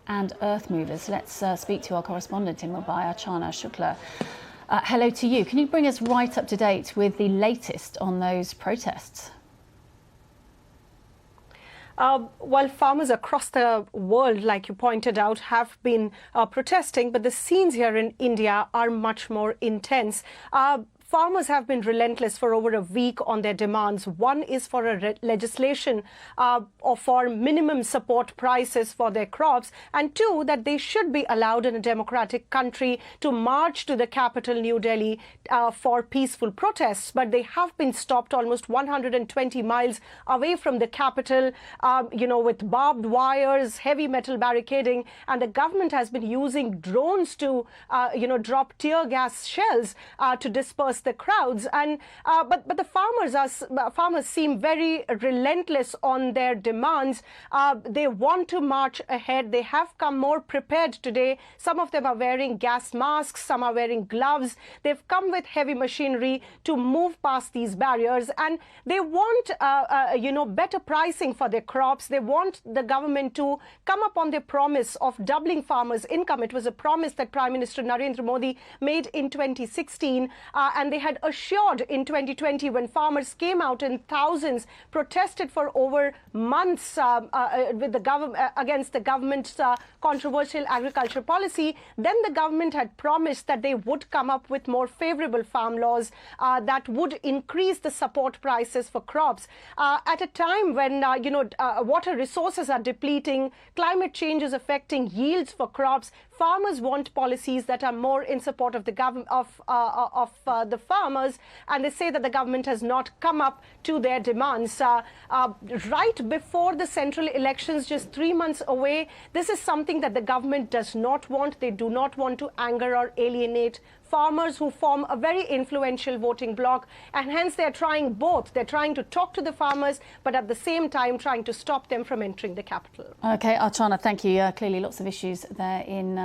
and earth movers. Let's speak to our correspondent in Mumbai, Archana. Shukla. Hello to you. Can you bring us right up to date with the latest on those protests? While farmers across the world, like you pointed out, have been protesting, but the scenes here in India are much more intense. Farmers have been relentless for over a week on their demands. One is for a legislation or for minimum support prices for their crops, and two, that they should be allowed in a democratic country to march to the capital, New Delhi, for peaceful protests. But they have been stopped almost 120 miles away from the capital, with barbed wires, heavy metal barricading, and the government has been using drones to, drop tear gas shells to disperse the crowds. And but the farmers seem very relentless on their demands. They want to march ahead. They have come more prepared today. Some of them are wearing gas masks, some are wearing gloves. They've come with heavy machinery to move past these barriers, and they want better pricing for their crops. They want the government to come up on their promise of doubling farmers' income. It was a promise that Prime Minister Narendra Modi made in 2016, and they had assured in 2020, when farmers came out in thousands, protested for over months with the government against the government's controversial agriculture policy. Then the government had promised that they would come up with more favorable farm laws that would increase the support prices for crops at a time when water resources are depleting, climate change is affecting yields for crops. Farmers want policies that are more in support of the government the farmers, and they say that the government has not come up to their demands. Right before the central elections, just 3 months away, this is something that the government does not want. They do not want to anger or alienate farmers, who form a very influential voting bloc, and hence they're trying both. They're trying to talk to the farmers, but at the same time trying to stop them from entering the capital. Okay, Archana, thank you. Clearly lots of issues there in